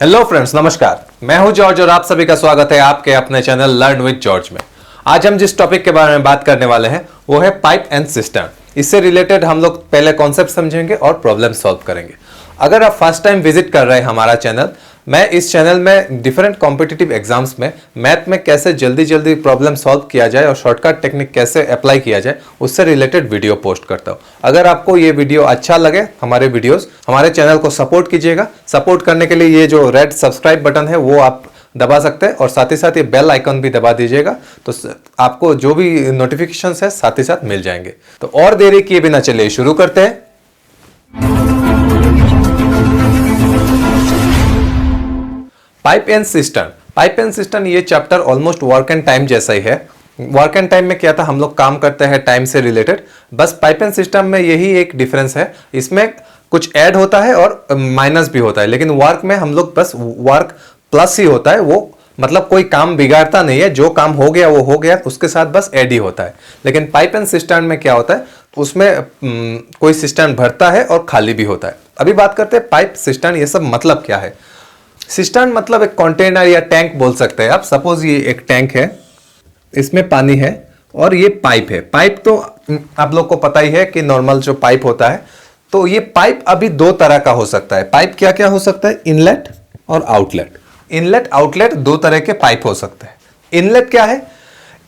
Hello friends, नमस्कार। मैं हूं जॉर्ज और आप सभी का स्वागत है आपके अपने चैनल लर्न विद जॉर्ज में। आज हम जिस टॉपिक के बारे में बात करने वाले हैं वो है पाइप एंड सिस्टम। इससे रिलेटेड हम लोग पहले कॉन्सेप्ट समझेंगे और प्रॉब्लम सॉल्व करेंगे। अगर आप फर्स्ट टाइम विजिट कर रहे हैं हमारा चैनल, मैं इस चैनल में डिफरेंट कॉम्पिटिटिव एग्जाम्स में मैथ में कैसे जल्दी प्रॉब्लम सॉल्व किया जाए और शॉर्टकट टेक्निक कैसे अप्लाई किया जाए उससे रिलेटेड वीडियो पोस्ट करता हूँ। अगर आपको ये वीडियो अच्छा लगे, हमारे वीडियोस, हमारे चैनल को सपोर्ट कीजिएगा। सपोर्ट करने के लिए ये जो रेड सब्सक्राइब बटन है वो आप दबा सकते हैं और साथ ही साथ ये बेल आइकन भी दबा दीजिएगा, तो आपको जो भी नोटिफिकेशन है साथ ही साथ मिल जाएंगे। तो और देरी किए बिना चलिए शुरू करते हैं। पाइप एंड सिस्टम ये chapter almost work and time जैसा ही है। वर्क एंड टाइम में क्या था, हम लोग काम करते हैं टाइम से रिलेटेड। बस पाइप एंड सिस्टम में यही एक डिफरेंस है, इसमें कुछ ऐड होता है और माइनस भी होता है। लेकिन वर्क में हम लोग बस वर्क प्लस ही होता है, वो मतलब कोई काम बिगाड़ता नहीं है। जो काम हो गया वो हो गया, उसके साथ बस ऐड ही होता है। लेकिन पाइप एंड सिस्टम में क्या होता है, उसमें कोई सिस्टम भरता है और खाली भी होता है। अभी बात करते हैं पाइप सिस्टम, ये सब मतलब क्या है। सिस्टर्न मतलब एक कंटेनर या टैंक बोल सकते हैं आप। सपोज ये एक टैंक है, इसमें पानी है और ये पाइप है। पाइप तो आप लोग को पता ही है कि नॉर्मल जो पाइप होता है, तो ये पाइप अभी दो तरह का हो सकता है। पाइप क्या क्या हो सकता है, इनलेट और आउटलेट। इनलेट आउटलेट दो तरह के पाइप हो सकते हैं। इनलेट क्या है,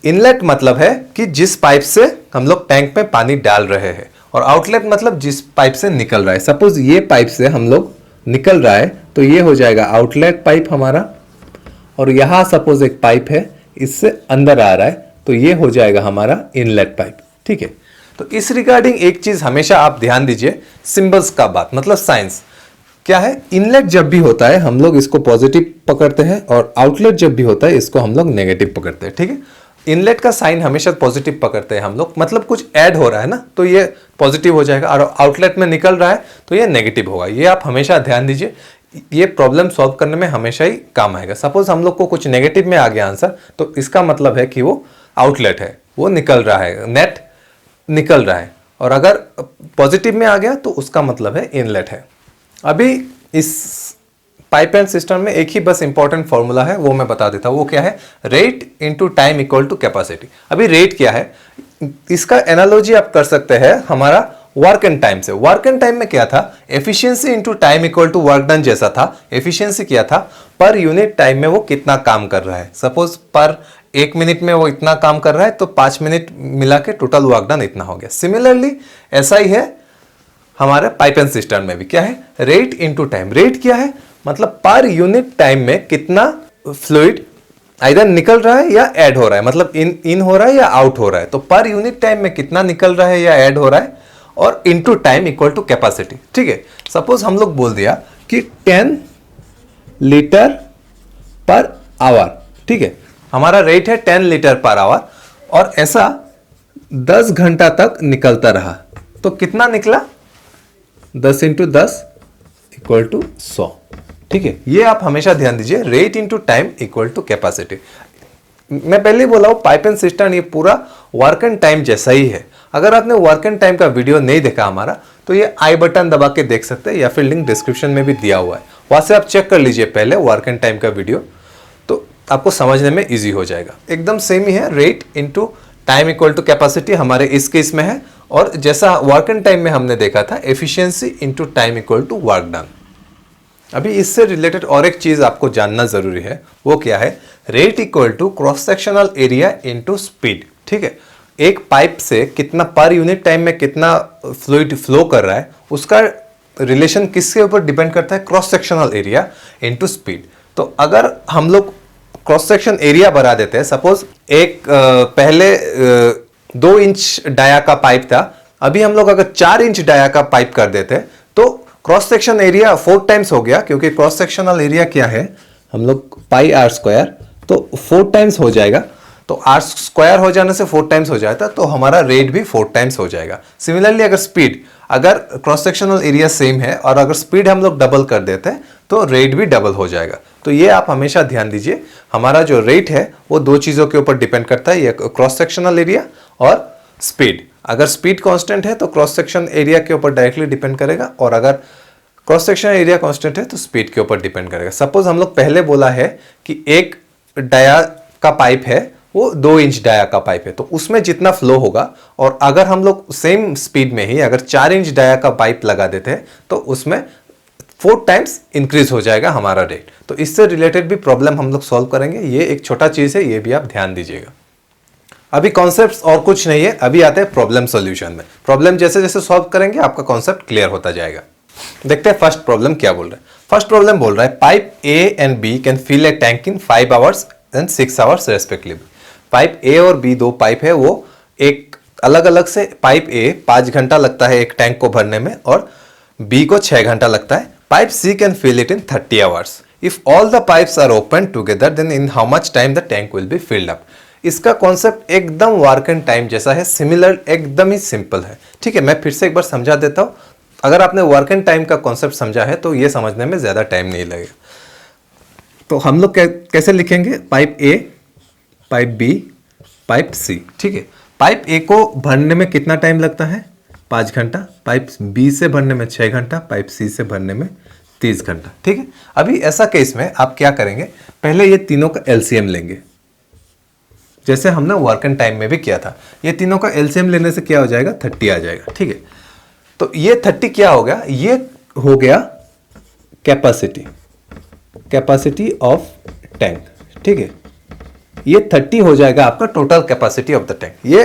इनलेट मतलब है कि जिस पाइप से हम लोग टैंक में पानी डाल रहे हैं, और आउटलेट मतलब जिस पाइप से निकल रहा है। सपोज ये पाइप से हम लोग निकल रहा है तो ये हो जाएगा आउटलेट पाइप हमारा, और यहां सपोज एक पाइप है, इससे अंदर आ रहा है तो ये हो जाएगा हमारा इनलेट पाइप। ठीक है, तो इस रिगार्डिंग एक चीज हमेशा आप ध्यान दीजिए, सिंबल्स का बात मतलब साइंस क्या है। इनलेट जब भी होता है हम लोग इसको पॉजिटिव पकड़ते हैं, और आउटलेट जब भी होता है इसको हम लोग नेगेटिव पकड़ते हैं। ठीक है, इनलेट का साइन हमेशा पॉजिटिव पकड़ते हैं हम लोग, मतलब कुछ ऐड हो रहा है ना तो ये पॉजिटिव हो जाएगा, और आउटलेट में निकल रहा है तो ये नेगेटिव होगा। ये आप हमेशा ध्यान दीजिए, ये प्रॉब्लम सॉल्व करने में हमेशा ही काम आएगा। सपोज हम लोग को कुछ नेगेटिव में आ गया आंसर, तो इसका मतलब है कि वो आउटलेट है, वो निकल रहा है, नेट निकल रहा है। और अगर पॉजिटिव में आ गया तो उसका मतलब है इनलेट है। अभी इस पाइप एंड सिस्टम में एक ही बस इंपॉर्टेंट फॉर्मूला है, वो मैं बता देता हूं। वो क्या है, rate into time equal to capacity. अभी रेट क्या है, इसका एनालॉजी आप कर सकते हैं हमारा वर्क एंड टाइम से। वर्क एंड टाइम में क्या था, efficiency into time equal to work done जैसा था। एफिशिएंसी क्या था, पर यूनिट टाइम में वो कितना काम कर रहा है। सपोज पर 1 मिनट में वो इतना काम कर रहा है तो 5 मिनट मिला के टोटल वर्क डन इतना हो गया। सिमिलरली ऐसा ही है हमारे पाइप एंड सिस्टम में भी। क्या है, रेट इनटू टाइम। रेट क्या है, मतलब पर यूनिट टाइम में कितना फ्लूइड इधर निकल रहा है या ऐड हो रहा है, मतलब इन हो रहा है या आउट हो रहा है। तो पर यूनिट टाइम में कितना निकल रहा है या ऐड हो रहा है, और into time equal to capacity. ठीक है, सपोज हम लोग बोल दिया कि 10 लीटर पर आवर। ठीक है, हमारा रेट है 10 लीटर पर आवर, और ऐसा 10 घंटा तक निकलता रहा तो कितना निकला, 10 इंटू 10 इक्वल टू 100। ठीक है, ये आप हमेशा ध्यान दीजिए, rate into time equal to capacity. मैं पहले ही बोला हूं, पाइप एंड सिस्टम ये पूरा वर्क एंड टाइम जैसा ही है। अगर आपने वर्क एंड टाइम का वीडियो नहीं देखा हमारा, तो ये आई बटन दबा के देख सकते हैं, या फिर लिंक डिस्क्रिप्शन में भी दिया हुआ है, वहां से आप चेक कर लीजिए पहले वर्क एंड टाइम का वीडियो, तो आपको समझने में ईजी हो जाएगा। एकदम सेम ही है, rate into time equal to capacity हमारे इस केस में है, और जैसा वर्क एंड टाइम में हमने देखा था efficiency into time equal to work done. अभी इससे रिलेटेड और एक चीज आपको जानना जरूरी है, वो क्या है, rate equal to cross sectional area into speed. ठीक है, एक पाइप से कितना पर यूनिट टाइम में कितना फ्लूइड फ्लो कर रहा है, उसका रिलेशन किसके ऊपर डिपेंड करता है, cross sectional area into speed. तो अगर हम लोग क्रॉस सेक्शन एरिया बढ़ा देते हैं, सपोज एक पहले 2 इंच डाया का पाइप था, अभी हम लोग अगर 4 इंच डाया का पाइप कर देते हैं तो क्रॉस सेक्शन एरिया 4 टाइम्स हो गया, क्योंकि क्रॉस सेक्शनल एरिया क्या है, हम लोग पाई आर स्क्वायर, तो 4 टाइम्स हो जाएगा। तो आर स्क्वायर हो जाने से 4 टाइम्स हो जाता, तो हमारा रेट भी 4 टाइम्स हो जाएगा। सिमिलरली अगर स्पीड, अगर क्रॉस सेक्शनल एरिया सेम है और अगर स्पीड हम लोग डबल कर देते हैं तो रेट भी डबल हो जाएगा। तो ये आप हमेशा ध्यान दीजिए, हमारा जो रेट है वो 2 चीजों के ऊपर डिपेंड करता है, ये क्रॉस सेक्शनल एरिया और स्पीड। अगर स्पीड कांस्टेंट है तो क्रॉस सेक्शन एरिया के ऊपर डायरेक्टली डिपेंड करेगा, और अगर क्रॉस सेक्शन एरिया कांस्टेंट है तो स्पीड के ऊपर डिपेंड करेगा। सपोज हम लोग पहले बोला है कि एक डाया का पाइप है, वो 2 इंच डाया का पाइप है, तो उसमें जितना फ्लो होगा, और अगर हम लोग सेम स्पीड में ही अगर 4 इंच डाया का पाइप लगा देते हैं तो उसमें 4 टाइम्स इंक्रीज हो जाएगा हमारा रेट। तो इससे रिलेटेड भी प्रॉब्लम हम लोग सॉल्व करेंगे। ये एक छोटा चीज है, ये भी आप ध्यान दीजिएगा। अभी कॉन्सेप्ट्स और कुछ नहीं है, अभी आते हैं प्रॉब्लम सॉल्यूशन में। प्रॉब्लम जैसे जैसे सॉल्व करेंगे आपका कॉन्सेप्ट क्लियर होता जाएगा। देखते हैं फर्स्ट प्रॉब्लम क्या बोल रहा है। फर्स्ट प्रॉब्लम बोल रहा है pipe A and B can fill a tank in 5 hours and 6 hours respectively. Pipe A और बी दो पाइप है, वो एक अलग अलग से पाइप ए 5 घंटा लगता है एक टैंक को भरने में और बी को 6 घंटा लगता है। Pipe C can fill it in 30 hours. If all the pipes are open together then in how much time the tank will be filled up. इसका कॉन्सेप्ट एकदम वर्क एंड टाइम जैसा है, सिमिलर, एकदम ही simple है। ठीक है, मैं फिर से एक बार समझा देता हूं। अगर आपने वर्क एंड टाइम का कॉन्सेप्ट समझा है तो ये समझने में ज्यादा टाइम नहीं लगेगा। तो हम लोग कैसे लिखेंगे, pipe A, pipe B, pipe C. ठीक है, पाइप ए को भरने में कितना टाइम लगता है, 5 घंटा। पाइप बी से भरने में 6 घंटा, पाइप सी से भरने में 30 घंटा। ठीक है, अभी ऐसा केस में आप क्या करेंगे, पहले ये तीनों का एलसीएम लेंगे, जैसे हमने वर्क एंड टाइम में भी किया था। ये तीनों का एलसीएम लेने से क्या हो जाएगा, 30 आ जाएगा। ठीक है, तो ये 30 क्या हो गया, ये हो गया कैपेसिटी, कैपेसिटी ऑफ टैंक। ठीक है, ये 30 हो जाएगा आपका total capacity of the tank. ये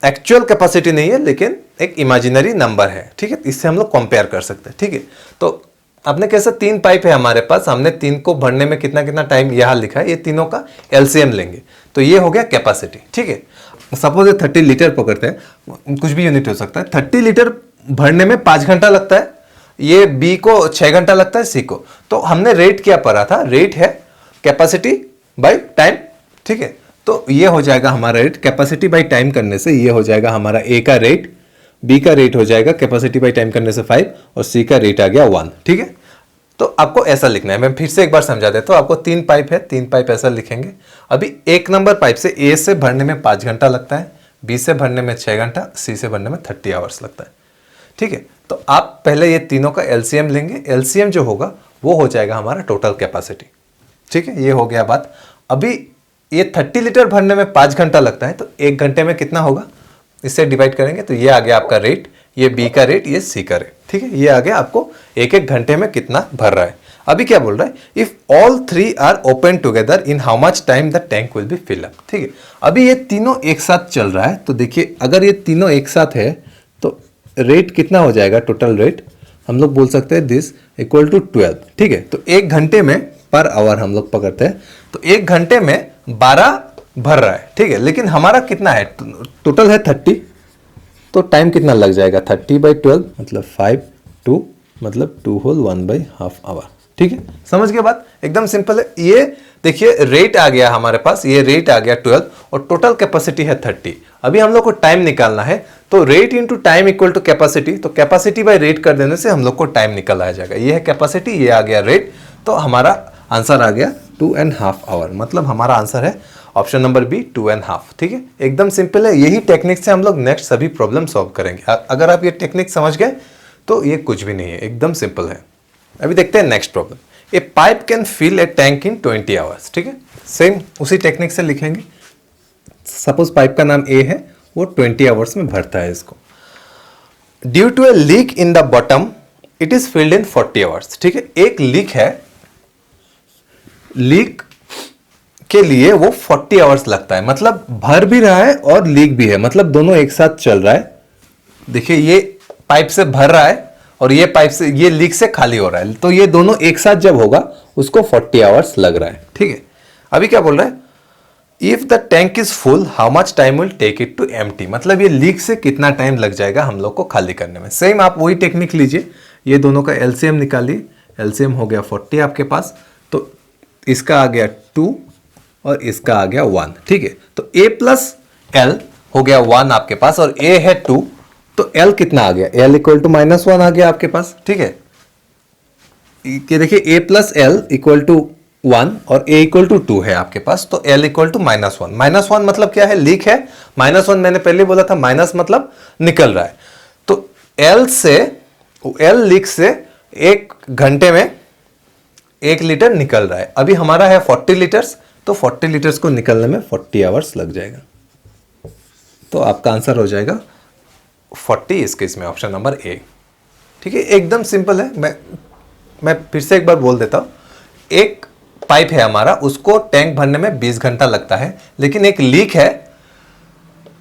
एक्चुअल कैपेसिटी नहीं है लेकिन एक इमेजिनरी नंबर है। ठीक है, इससे हम लोग कंपेयर कर सकते हैं। ठीक है, तो आपने कैसा 3 पाइप है हमारे पास, हमने 3 को भरने में कितना कितना टाइम यहां लिखा है, ये तीनों का एलसीएम लेंगे तो ये हो गया कैपेसिटी। ठीक है, सपोज ये 30 लीटर पकड़ते हैं, कुछ भी यूनिट हो सकता है। 30 लीटर भरने में 5 घंटा लगता है, ये बी को 6 घंटा लगता है, सी को। तो हमने रेट क्या पढ़ा था, रेट है कैपेसिटी बाय टाइम। ठीक है, तो ये हो जाएगा हमारा रेट, कैपेसिटी बाय टाइम करने से ये हो जाएगा हमारा ए का रेट, बी का रेट हो जाएगा कैपेसिटी बाय टाइम करने से 5 और सी का रेट आ गया 1। ठीक है, तो आपको ऐसा लिखना है। मैं फिर से एक बार समझा देता हूं। आपको 3 पाइप है, 3 पाइप ऐसा लिखेंगे। अभी 1 नंबर पाइप से ए से भरने में 5 घंटा लगता है, बी से भरने में 6 घंटा, सी से भरने में 30 आवर्स लगता है। ठीक है, तो आप पहले ये तीनों का एलसीएम लेंगे। एलसीएम जो होगा वो हो जाएगा हमारा टोटल कैपेसिटी। ठीक है, ये हो गया बात। अभी ये 30 लीटर भरने में 5 घंटा लगता है, तो 1 घंटे में कितना होगा, इससे डिवाइड करेंगे तो ये आ गया आपका रेट, ये बी का रेट, ये सी का रेट। ठीक है, ये आ गया आपको 1-1 घंटे में कितना भर रहा है। अभी क्या बोल रहा है, if all 3 are open together in how much time the tank will be fill up. ठीक है, अभी ये तीनों एक साथ चल रहा है, तो देखिए अगर ये तीनों एक साथ है तो रेट कितना हो जाएगा, टोटल रेट हम लोग बोल सकते हैं दिस इक्वल टू 12। ठीक है, तो 1 घंटे में पर आवर हम लोग पकड़ते हैं, तो 1 घंटे में 12 भर रहा है। ठीक है, लेकिन हमारा कितना है, टोटल है 30, तो टाइम कितना लग जाएगा, 30/12 मतलब 5 2 मतलब 2 होल 1/2 आवर। ठीक है, समझ गए बात, एकदम सिंपल है। ये देखिए रेट आ गया हमारे पास, ये रेट आ गया 12 और टोटल कैपेसिटी है 30। अभी हम लोग को टाइम निकालना है, तो rate into time equal to capacity, तो कैपेसिटी बाय रेट कर देने से हम लोग को टाइम निकल आ जाएगा। ये है कैपेसिटी, ये आ गया रेट, तो हमारा आंसर आ गया 2.5 आवर। मतलब हमारा आंसर है ऑप्शन नंबर बी 2.5। ठीक है, एकदम सिंपल है। यही टेक्निक से हम लोग नेक्स्ट सभी प्रॉब्लम सॉल्व करेंगे। अगर आप ये टेक्निक समझ गए तो ये कुछ भी नहीं है, एकदम सिंपल है। अभी देखते हैं next problem. A pipe can fill a tank in 20 hours. ठीक है, सेम उसी टेक्निक से लिखेंगे। सपोज पाइप का नाम ए है, वो 20 आवर्स में भरता है इसको। Due to a leak in the bottom it is filled in 40 hours. ठीक है, एक लीक है, लीक के लिए वो 40 आवर्स लगता है, मतलब भर भी रहा है और लीक भी है, मतलब दोनों एक साथ चल रहा है। देखिए ये पाइप से भर रहा है और ये पाइप से, ये लीक से खाली हो रहा है, तो ये दोनों एक साथ जब होगा उसको 40 आवर्स लग रहा है। ठीक है, अभी क्या बोल रहा है, if the tank is full how much time will take it to empty. मतलब ये लीक से कितना टाइम लग जाएगा हम लोग को खाली करने में। सेम आप वही टेक्निक लीजिए, ये दोनों का एलसीएम निकालिए। एलसीएम हो गया 40 आपके पास, तो इसका आ गया 2 और इसका आ गया 1। ठीक है, तो a प्लस एल हो गया 1 आपके पास और a है 2, तो l कितना आ गया, l इक्वल टू -1 आ गया आपके पास। ठीक है, ये देखिए a plus L equal to 1 और a इक्वल टू 2 है आपके पास, तो l इक्वल टू -1। -1 मतलब क्या है, लीक है। -1 मैंने पहले बोला था, माइनस मतलब निकल रहा है, तो l लीक से एक घंटे में 1 लीटर निकल रहा है। अभी हमारा है 40 लीटर्स, तो 40 लीटर्स को निकलने में 40 आवर्स लग जाएगा। तो आपका आंसर हो जाएगा 40 इस केस में, ऑप्शन नंबर ए। ठीक है, एकदम सिंपल है। मैं फिर से एक बार बोल देता हूं। एक पाइप है हमारा, उसको टैंक भरने में 20 घंटा लगता है, लेकिन एक लीक है,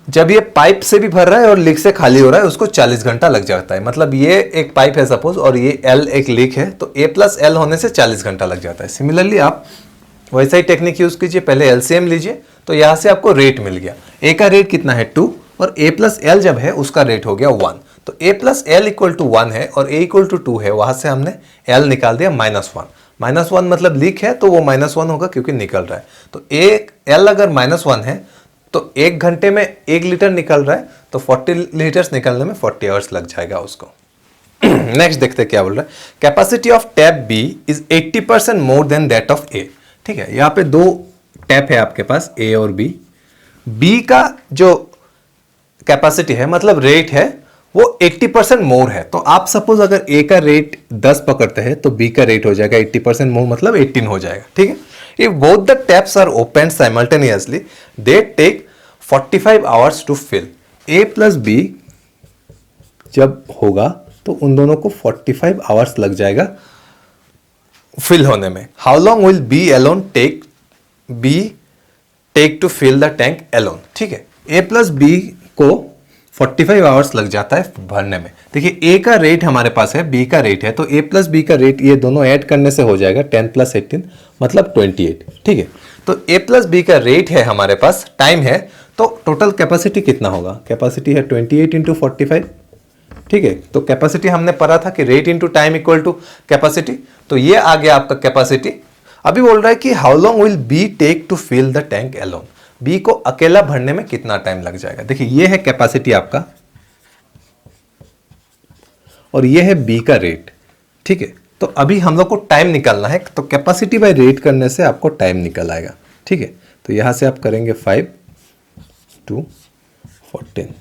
जब ये पाइप से भी भर रहा है और लीक से खाली हो रहा है, उसको 40 घंटा लग जाता है। मतलब ये एक पाइप है सपोज, और ये एल एक लीक है, तो ए प्लस एल होने से 40 घंटा लग जाता है। सिमिलरली आप वैसा ही टेक्निक यूज कीजिए, पहले एलसीएम लीजिए, तो यहां से आपको रेट मिल गया। ए का रेट कितना है 2, और ए प्लस एल जब है उसका रेट हो गया 1। तो ए प्लस एल इक्वल टू 1 है और ए इक्वल टू 2 है, वहां से हमने एल निकाल दिया -1। -1 मतलब लीक है, तो वो -1 होगा क्योंकि निकल रहा है। तो एल अगर -1 है तो 1 घंटे में 1 लीटर निकल रहा है, तो 40 लीटर्स निकलने में 40 आवर्स लग जाएगा उसको। नेक्स्ट देखते हैं क्या बोल रहा है। Capacity of tap B is 80% more than that of A. ठीक है, यहां पे 2 टैप है आपके पास, ए और बी। बी का जो कैपेसिटी है, मतलब रेट है, वो 80% मोर है। तो आप सपोज अगर ए का रेट 10 पकड़ते हैं तो बी का रेट हो जाएगा 80% मोर, मतलब 18 हो जाएगा। ठीक है, if both the taps are open simultaneously they take 45 hours to fill. A plus B जब होगा तो उन दोनों को 45 आवर्स लग जाएगा फिल होने में। How long will B alone take to fill the tank alone. ठीक है, ए प्लस बी को 45 आवर्स लग जाता है भरने में। देखिए ए का रेट हमारे पास है, बी का रेट है, तो ए प्लस बी का रेट ये दोनों ऐड करने से हो जाएगा 10 + 18 मतलब 28। ठीक है, तो ए प्लस बी का रेट है हमारे पास, टाइम है, तो टोटल कैपेसिटी कितना होगा? कैपेसिटी है 28 × 45। ठीक है, तो कैपेसिटी हमने पढ़ा था कि rate into time equal to capacity, तो ये आ गया आपका कैपेसिटी। अभी बोल रहा है कि how long will B take to fill the tank alone. B को अकेला भरने में कितना टाइम लग जाएगा? देखिए ये है कैपेसिटी आपका और ये है बी का रेट। ठीक है, तो अभी हम लोग को टाइम निकालना है, तो कैपेसिटी बाय रेट करने से आपको टाइम निकल आएगा। ठीक है, तो यहां से आप करेंगे 5 × 14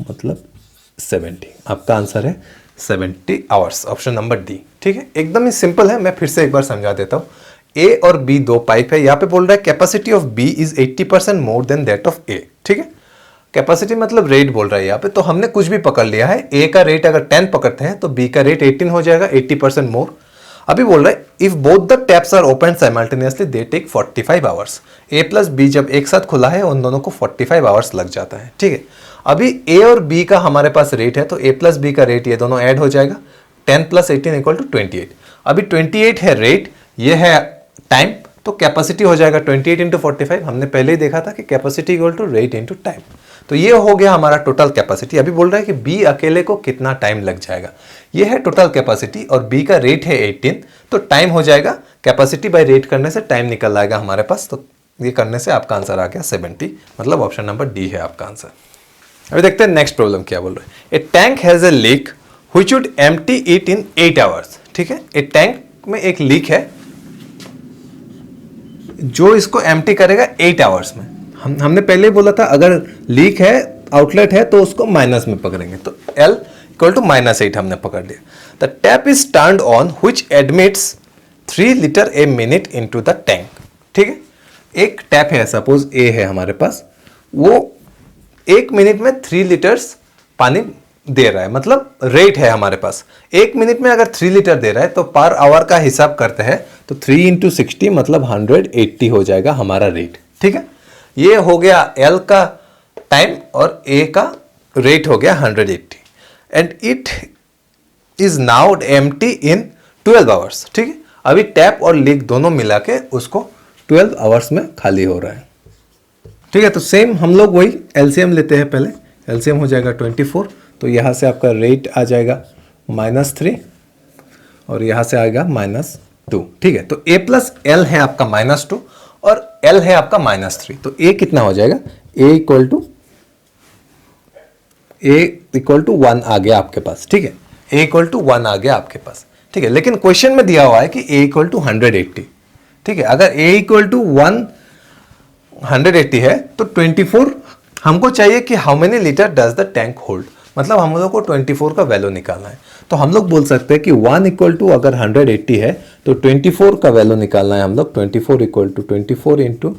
मतलब 70। आपका आंसर है 70 आवर्स, ऑप्शन नंबर डी। ठीक है, एकदम ही सिंपल है। मैं फिर से एक बार समझा देता हूं। ए और बी 2 पाइप है, यहां पे बोल रहा है capacity of B is 80% more than that of A. ठीक है, कैपेसिटी मतलब रेट बोल रहा है यहाँ पे, तो हमने कुछ भी पकड़ लिया है। ए का रेट अगर 10 पकड़ते हैं तो बी का रेट 18 हो जाएगा, 80% मोर। अभी बोल रहा है if both the taps are open simultaneously they take 45 hours. A plus B जब एक साथ खुला है उन दोनों को 45 आवर्स लग जाता है। ठीक है, अभी ए और बी का हमारे पास रेट है, तो ए प्लस बी का रेट ये दोनों ऐड हो जाएगा, 10 + 18 = 28। अभी 28 है रेट, ये है टाइम, तो कैपेसिटी हो जाएगा 28 × 45। हमने पहले ही देखा था कि capacity equal to rate into time, तो ये हो गया हमारा टोटल कैपेसिटी। अभी बोल रहा है कि बी अकेले को कितना टाइम लग जाएगा। ये है टोटल कैपेसिटी और बी का रेट है 18, तो टाइम हो जाएगा, कैपेसिटी बाय रेट करने से टाइम निकल आएगा हमारे पास। तो ये करने से आपका आंसर आ गया 70, मतलब ऑप्शन नंबर डी है आपका आंसर। अभी देखते हैं नेक्स्ट प्रॉब्लम क्या बोल रहे हैं। A tank has a leak which would empty it in 8 hours. ठीक है, ए टैंक में एक लीक है जो इसको एम्प्टी करेगा 8 आवर्स में। हमने पहले ही बोला था अगर लीक है, आउटलेट है, तो उसको माइनस में पकड़ेंगे, तो L = -8 हमने पकड़ लिया। The tap is turned on which admits 3 litre a minute into the tank. ठीक है, एक टैप है, सपोज ए है हमारे पास, वो 1 मिनट में 3 लीटर्स पानी दे रहा है, मतलब रेट है हमारे पास। 1 मिनट में अगर 3 लीटर दे रहा है तो पर आवर का हिसाब करते हैं तो 3 × 60 मतलब 180 हो जाएगा हमारा रेट। ठीक है, ये हो गया L का टाइम और A का रेट हो गया 180 and it is now empty in 12 hours. ठीक है, अभी टैप और लीक दोनों मिला के उसको 12 आवर्स में खाली हो रहा है। ठीक है, तो सेम हम लोग वही एलसीएम लेते हैं। पहले एलसीएम हो जाएगा 24, तो यहां से आपका रेट आ जाएगा -3 और यहां से आएगा -2। ठीक है, तो A + L है आपका -2 और L है आपका -3, तो A कितना हो जाएगा? A = 1 आ गया आपके पास। ठीक है, A = 1 आ गया आपके पास। ठीक है, लेकिन क्वेश्चन में दिया हुआ है कि A = 180। ठीक है, अगर A = 180 है तो 24 हमको चाहिए कि how many litre does the tank hold. मतलब हम लोग को 24 का वैल्यू निकालना है। तो हम लोग बोल सकते हैं कि 1 इक्वल टू अगर 180 है तो 24 का वैल्यू निकालना है हम लोग। 24 इक्वल टू 24 इंटू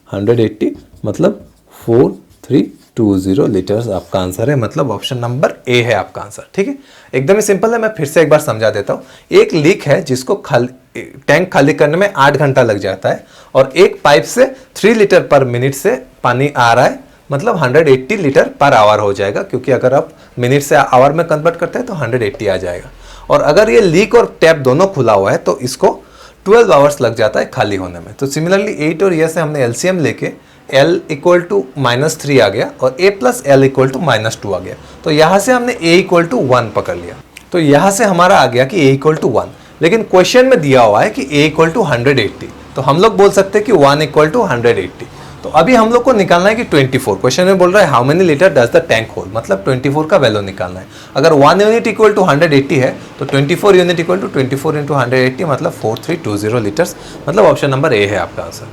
180 मतलब 4320 लीटर्स आपका आंसर है। मतलब ऑप्शन नंबर ए है आपका आंसर। ठीक है, एकदम ही सिंपल है। मैं फिर से एक बार समझा देता हूँ। एक लीक है जिसको टैंक खाली करने में 8 घंटा लग जाता है और एक पाइप से 3 लीटर पर मिनट से पानी आ रहा है, मतलब 180 लीटर पर आवर हो जाएगा, क्योंकि अगर आप मिनट से आवर में कन्वर्ट करते हैं तो 180 आ जाएगा। और अगर ये लीक और टैप दोनों खुला हुआ है तो इसको 12 आवर्स लग जाता है खाली होने में। तो सिमिलरली 8 और ये से हमने एलसीएम लेके L इक्वल टू -3 आ गया और A plus L equal to -2 आ गया। तो यहाँ से हमने A इक्वल टू 1 पकड़ लिया। तो यहाँ से हमारा आ गया कि A इक्वल टू 1, लेकिन क्वेश्चन में दिया हुआ है कि A इक्वल टू 180। तो हम लोग बोल सकते हैं कि 1 इक्वल टू 180। तो अभी हम लोग को निकालना है कि 24। क्वेश्चन में बोल रहा है how many litre does the tank hold, मतलब 24 का वैल्यू निकालना है। अगर 1 यूनिट इक्वल टू 180 है तो 24 यूनिट इक्वल टू 24 इंटू 180 मतलब 4320 लीटर्स। मतलब ऑप्शन नंबर ए है आपका आंसर।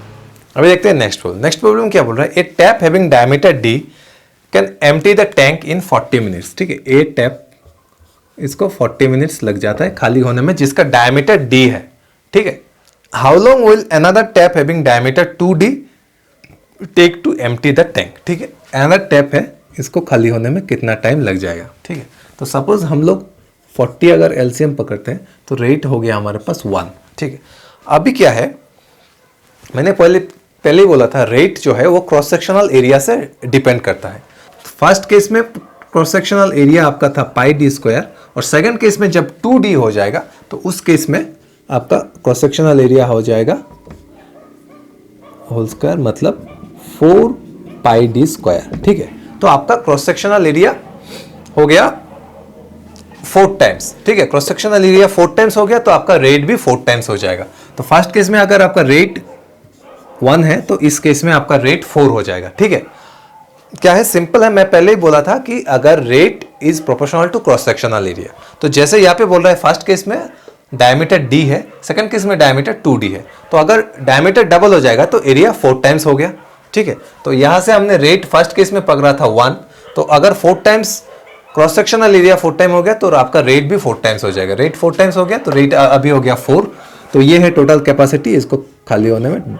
अभी देखते हैं नेक्स्ट प्रॉब्लम। नेक्स्ट प्रॉब्लम क्या बोल रहा है, a tap having diameter D can empty the tank in 40 minutes. ठीक है, ए टैप इसको 40 मिनट्स लग जाता है खाली होने में जिसका डायमीटर डी है। ठीक है, how long will another tap having diameter 2d take to empty the tank. ठीक है, अनदर टैप है, इसको खाली होने में कितना टाइम लग जाएगा। ठीक है, तो सपोज हम लोग 40 अगर एलसीएम पकड़ते हैं तो रेट हो गया हमारे पास 1। ठीक है, अभी क्या है, मैंने पहले ही बोला था रेट जो है वो क्रॉस सेक्शनल एरिया से डिपेंड करता है। फर्स्ट केस में क्रॉस सेक्शनल एरिया आपका था पाई डी स्क्वायर और सेकंड केस में जब 2d हो जाएगा तो उस केस में आपका क्रॉस सेक्शनल एरिया हो जाएगा होल स्क्वायर मतलब 4 पाई डी स्क्वायर। ठीक है, तो आपका क्रॉस सेक्शनल एरिया हो गया 4 टाइम्स। ठीक है, क्रॉस सेक्शनल एरिया 4 टाइम्स हो गया तो आपका रेट भी 4 टाइम्स हो जाएगा। तो फर्स्ट केस में अगर आपका रेट 1 है तो इस केस में आपका रेट 4 हो जाएगा। ठीक है, क्या है, सिंपल है। मैं पहले ही बोला था कि अगर rate is proportional to cross sectional area, तो जैसे यहाँ पे बोल रहा है फर्स्ट केस में डायमीटर d है, सेकंड केस में डायमीटर 2d है, तो अगर डायमीटर डबल हो जाएगा तो एरिया 4 टाइम्स हो गया। ठीक है, तो यहाँ से हमने रेट फर्स्ट केस में पकड़ा था 1, तो अगर 4 times cross sectional area 4 time हो गया तो आपका रेट भी 4 टाइम्स हो जाएगा। रेट 4 टाइम्स हो गया तो रेट अभी हो गया 4। तो ये है टोटल कैपेसिटी, इसको खाली होने में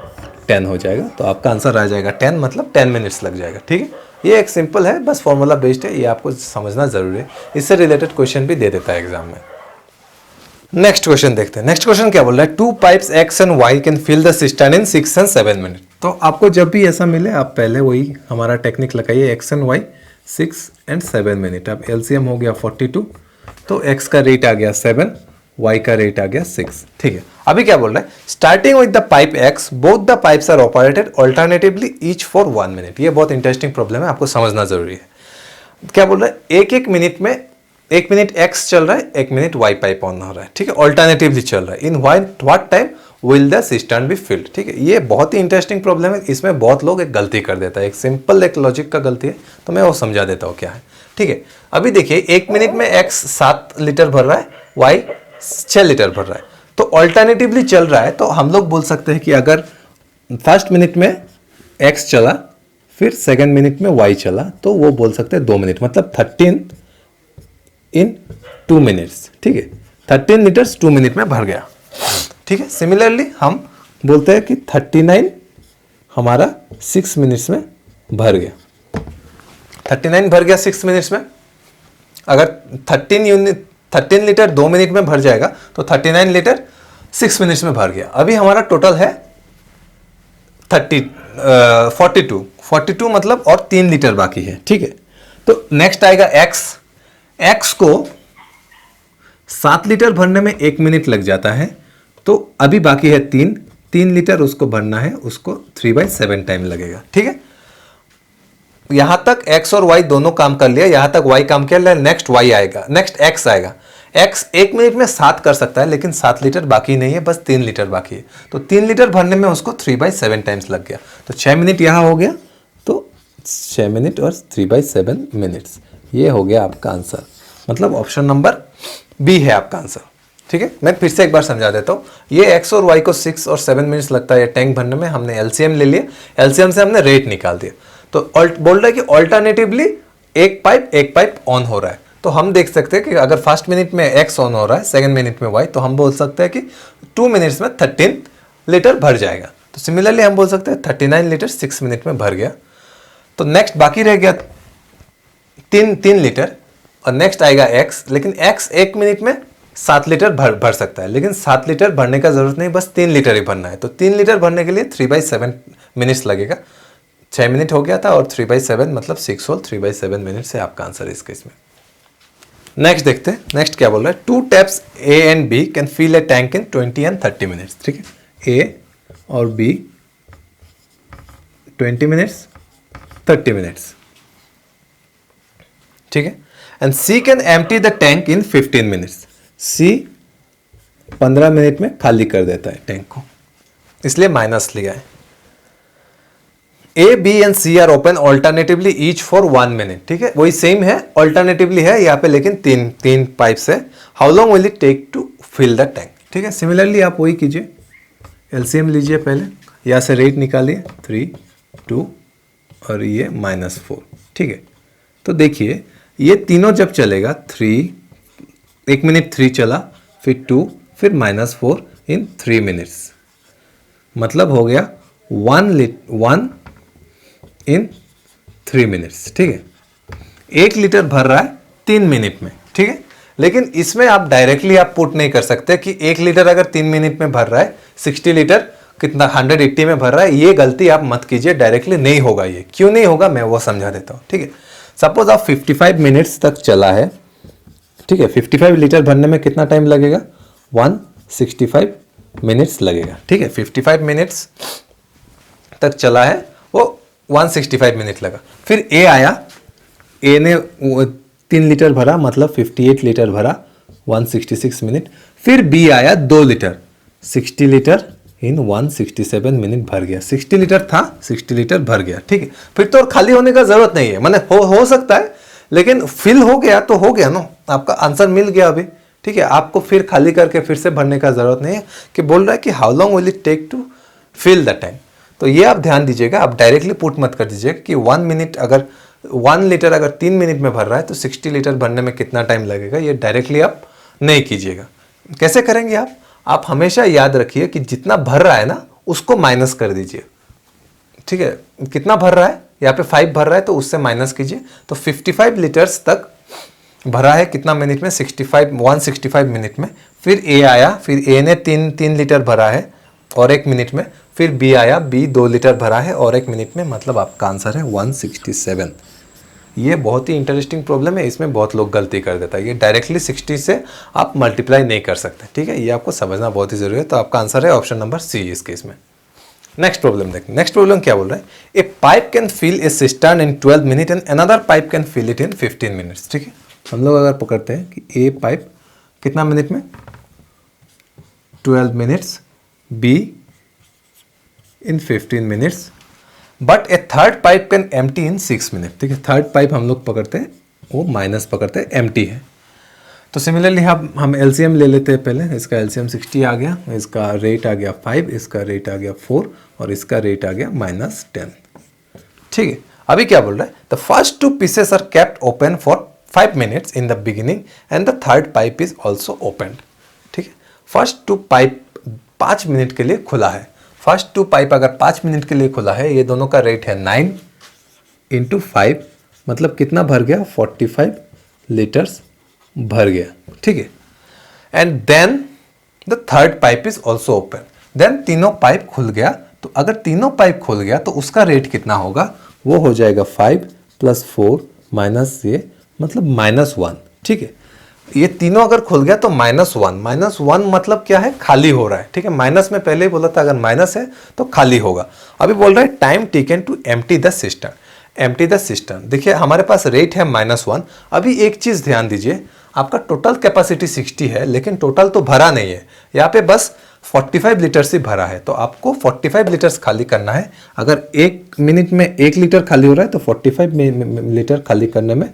10 हो जाएगा। तो आपका आंसर आ जाएगा 10, मतलब 10 मिनट्स लग जाएगा। ठीक है, ये एक सिंपल है, बस फॉर्मूला बेस्ड है, ये आपको समझना जरूरी है। इससे रिलेटेड क्वेश्चन भी दे देता है एग्जाम में। नेक्स्ट क्वेश्चन देखते हैं। नेक्स्ट क्वेश्चन क्या बोल रहा है, 2 pipes X and Y can fill the cistern in 6 and 7 minute. तो आपको जब भी ऐसा मिले आप पहले वही हमारा टेक्निक लगाइए, X and Y 6 and 7 minute. अब एलसीएम हो गया 42, तो X का रेट आ गया 7, Y का रेट आ गया 6। ठीक है, अभी क्या बोल रहा है, starting with the pipe X both the pipes are operated alternatively each for 1 minute. ये बहुत इंटरेस्टिंग प्रॉब्लम है, आपको समझना जरूरी है। क्या बोल रहा है, एक मिनट में 1 मिनट X चल रहा है, 1 मिनट Y पाइप ऑन हो रहा है। ठीक है, ऑल्टरनेटिवली चल रहा है। In what time will the cistern be filled. ठीक है, ये बहुत ही इंटरेस्टिंग प्रॉब्लम है। इसमें बहुत लोग एक गलती कर देता है, एक सिंपल एक लॉजिक का गलती है, तो मैं वो समझा देता हूँ क्या है। ठीक है, अभी देखिए 1 मिनट में X 7 लीटर भर रहा है, Y 6 लीटर भर रहा है, तो ऑल्टरनेटिवली चल रहा है। तो हम लोग बोल सकते हैं कि अगर फर्स्ट मिनट में X चला फिर सेकेंड मिनट में Y चला तो वो बोल सकते हैं 2 मिनट, मतलब 13 इन 2 मिनट्स। ठीक है, 13 लीटर्स 2 मिनट में भर गया। ठीक है, सिमिलरली हम बोलते हैं कि 39 हमारा 6 मिनट्स में भर गया। 39 भर गया 6 मिनट्स में। अगर 13 लीटर 2 मिनट में भर जाएगा तो 39 लीटर 6 मिनट्स में भर गया। अभी हमारा टोटल है 42 मतलब और 3 लीटर बाकी है। ठीक है, तो नेक्स्ट आएगा X को 7 लीटर भरने में 1 मिनट लग जाता है, तो अभी बाकी है 3 लीटर उसको भरना है, उसको 3/7 टाइम लगेगा। ठीक है, यहां तक X और Y दोनों काम कर लिया, यहां तक Y काम कर लिया, नेक्स्ट Y आएगा, नेक्स्ट X आएगा। X 1 मिनट में 7 कर सकता है, लेकिन 7 लीटर बाकी नहीं है, बस 3 लीटर बाकी है। तो 3 लीटर भरने में उसको 3/7 टाइम्स लग गया, तो 6 मिनट यहां हो गया, तो 6 मिनट और 3/7 मिनट्स, ये हो गया आपका आंसर। मतलब ऑप्शन नंबर बी है आपका आंसर। ठीक है, मैं फिर से एक बार समझा देता हूँ। ये X और Y को 6 और 7 मिनट्स लगता है टैंक भरने में। हमने एलसीएम ले लिया, एलसीएम से हमने रेट निकाल दिया। तो बोल रहा है कि ऑल्टरनेटिवली एक पाइप ऑन हो रहा है, तो हम देख सकते हैं कि अगर फर्स्ट मिनट में x ऑन हो रहा है, सेकंड मिनट में y, तो हम बोल सकते हैं कि 2 मिनट्स में 13 लीटर भर जाएगा। तो सिमिलरली हम बोल सकते हैं 39 लीटर 6 मिनट में भर गया। तो नेक्स्ट बाकी रह गया 3 लीटर, और नेक्स्ट आएगा x, लेकिन x 1 मिनट में 7 लीटर भर सकता है, लेकिन 7 लीटर भरने का जरूरत नहीं, बस 3 लीटर ही भरना है। तो 3 लीटर भरने के लिए 3/7 मिनट्स लगेगा। 6 मिनट हो गया था और 3/7 मतलब 6 होल 3/7 मिनट से आपका आंसर है इस केस में। नेक्स्ट देखते हैं, नेक्स्ट क्या बोल रहा है, 2 taps A and B can fill a tank in 20 and 30 minutes. ठीक है, A और B 20 मिनट्स 30 मिनट्स, ठीक है, and C can empty the tank in 15 minutes. C 15 minute में खाली कर देता है टैंक को, इसलिए माइनस लिया है। A, B and C are open alternatively each for 1 minute. ठीक है, वही सेम है, ऑल्टरनेटिवली है यहाँ पे, लेकिन तीन पाइप्स है। How long will it take to fill the tank. ठीक है, सिमिलरली आप वही कीजिए, एलसीएम लीजिए पहले, यहाँ से रेट निकालिए 3, 2 और ये -4। ठीक है, तो देखिए ये तीनों जब चलेगा 3, 1 मिनट 3 चला, फिर 2, फिर -4 इन 3 मिनट्स, मतलब हो गया 1 इन 3 मिनट्स। ठीक है, 1 लीटर भर रहा है 3 मिनट में। ठीक है, लेकिन इसमें आप डायरेक्टली आप पुट नहीं कर सकते कि 1 लीटर अगर 3 मिनट में भर रहा है, 60 लीटर कितना 180 में भर रहा है, ये गलती आप मत कीजिए, डायरेक्टली नहीं होगा। ये क्यों नहीं होगा मैं वो समझा देता हूँ। ठीक है, सपोज आप 55 मिनट्स तक चला है। ठीक है, 55 लीटर भरने में कितना टाइम लगेगा, 165 मिनट्स लगेगा। ठीक है, 55 मिनट्स तक चला है, वो 165 मिनट लगा। फिर ए आया, ए ने 3 लीटर भरा, मतलब 58 लीटर भरा, 166 मिनट। फिर बी आया 2 लीटर, 60 लीटर इन 167 मिनट भर गया। 60 लीटर था, 60 लीटर भर गया। ठीक है, फिर तो खाली होने का जरूरत नहीं है, माने हो सकता है, लेकिन फिल हो गया तो हो गया ना, आपका आंसर मिल गया अभी। ठीक है, आपको फिर खाली करके फिर से भरने का जरूरत नहीं है। कि बोल रहा है कि how long will it take to fill the tank. तो ये आप ध्यान दीजिएगा, आप डायरेक्टली पुट मत कर दीजिएगा कि 1 मिनट, अगर 1 लीटर अगर 3 मिनट में भर रहा है तो 60 लीटर भरने में कितना टाइम लगेगा, ये डायरेक्टली आप नहीं कीजिएगा। कैसे करेंगे आप हमेशा याद रखिए कि जितना भर रहा है ना उसको माइनस कर दीजिए। ठीक है, कितना भर रहा है, यहाँ पे 5 भर रहा है तो उससे माइनस कीजिए। तो 55 लीटर्स तक भरा है कितना मिनट में, 165 मिनट में। फिर ए आया, फिर ए ने 3 लीटर भरा है और 1 मिनट में। फिर बी आया, बी 2 लीटर भरा है और 1 मिनट में, मतलब आपका आंसर है 167। ये बहुत ही इंटरेस्टिंग प्रॉब्लम है, इसमें बहुत लोग गलती कर देता है। ये डायरेक्टली 60 से आप मल्टीप्लाई नहीं कर सकते। ठीक है, ये आपको समझना बहुत ही जरूरी है। तो आपका आंसर है ऑप्शन नंबर सी इस केस में। नेक्स्ट प्रॉब्लम देखते हैं। नेक्स्ट प्रॉब्लम क्या बोल रहा है, a pipe can fill a cistern in 12 minute and another pipe can fill it in 15 minutes. ठीक है, हम लोग अगर पकड़ते हैं कि ए पाइप कितना मिनट में, 12 minutes, be in 15 minutes, but A third pipe can empty in 6 minute. ठीक है, थर्ड पाइप हम लोग पकड़ते हैं, वो माइनस पकड़ते हैं, एम्प्टी है। तो सिमिलरली हम एलसीएम ले लेते हैं पहले। इसका एलसीएम 60 आ गया, इसका रेट आ गया 5, इसका रेट आ गया 4 और इसका रेट आ गया -10। ठीक है, अभी क्या बोल रहा है, the first 2 pieces are kept open for 5 minutes in the beginning and the third pipe is also open. ठीक है, फर्स्ट 2 पाइप 5 मिनट के लिए खुला है। फर्स्ट 2 पाइप अगर 5 मिनट के लिए खुला है, ये दोनों का रेट है 9 × 5, मतलब कितना भर गया, 45 लीटर्स भर गया। ठीक है, and then the third pipe is also open. Then तीनों पाइप खुल गया। तो अगर तीनों पाइप खुल गया तो उसका रेट कितना होगा, वो हो जाएगा 5 + 4 - ये, मतलब -1। ठीक है, ये तीनों अगर खुल गया तो -1 मतलब क्या है, खाली हो रहा है। ठीक है, माइनस में पहले ही बोला था, अगर माइनस है तो खाली होगा। अभी बोल रहा है time taken to empty the system. Empty the system, देखिए हमारे पास रेट है -1। अभी एक चीज ध्यान दीजिए, आपका टोटल कैपेसिटी 60 है, लेकिन टोटल तो भरा नहीं है, यहाँ पे बस 45 लीटर्स ही भरा है। तो आपको 45 लीटर्स खाली करना है। अगर 1 मिनट में 1 लीटर खाली हो रहा है तो 45 लीटर खाली करने में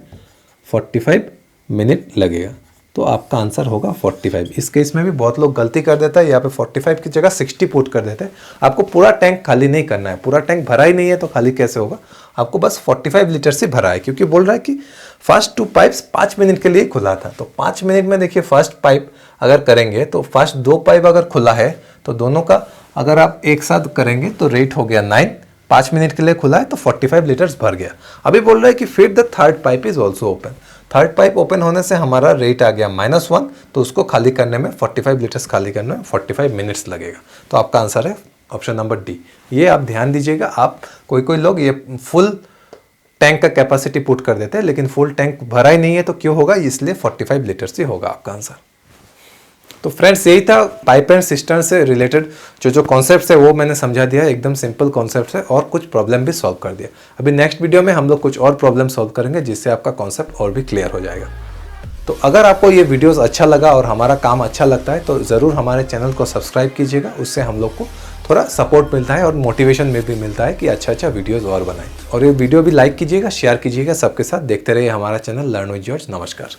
45 मिनट लगेगा। तो आपका आंसर होगा 45। इस केस में भी बहुत लोग गलती कर देता है, यहाँ पे 45 की जगह 60 पुट कर देते हैं। आपको पूरा टैंक खाली नहीं करना है, पूरा टैंक भरा ही नहीं है तो खाली कैसे होगा, आपको बस 45 लीटर से भरा है, क्योंकि बोल रहा है कि फर्स्ट 2 पाइप्स 5 मिनट के लिए खुला था। तो 5 मिनट में देखिए फर्स्ट पाइप अगर करेंगे तो फर्स्ट 2 पाइप अगर खुला है तो दोनों का अगर आप एक साथ करेंगे तो रेट हो गया 9, 5 मिनट के लिए खुला है तो 45 लीटर्स भर गया। अभी बोल रहा है कि फिर the third pipe is also open. Third pipe open होने से हमारा रेट आ गया -1, तो उसको खाली करने में 45 लीटर्स खाली करने में 45 मिनट्स लगेगा। तो आपका आंसर है ऑप्शन नंबर डी। ये आप ध्यान दीजिएगा, आप कोई लोग ये फुल टैंक का कैपेसिटी पुट कर देते हैं, लेकिन फुल टैंक भरा ही नहीं है तो क्यों होगा, इसलिए 45 लीटर्स ही होगा आपका आंसर। तो फ्रेंड्स यही था पाइप एंड सिस्टम से रिलेटेड जो कॉन्सेप्ट्स है वो मैंने समझा दिया, एकदम सिंपल कॉन्सेप्ट है और कुछ प्रॉब्लम भी सॉल्व कर दिया। अभी नेक्स्ट वीडियो में हम लोग कुछ और प्रॉब्लम सॉल्व करेंगे जिससे आपका कॉन्सेप्ट और भी क्लियर हो जाएगा। तो अगर आपको ये वीडियोस अच्छा लगा और हमारा काम अच्छा लगता है तो ज़रूर हमारे चैनल को सब्सक्राइब कीजिएगा, उससे हम लोग को थोड़ा सपोर्ट मिलता है और मोटिवेशन में भी मिलता है कि अच्छा वीडियोस और बनाएं। और ये वीडियो भी लाइक कीजिएगा, शेयर कीजिएगा सबके साथ। देखते रहिए हमारा चैनल लर्न विद जॉर्ज। नमस्कार।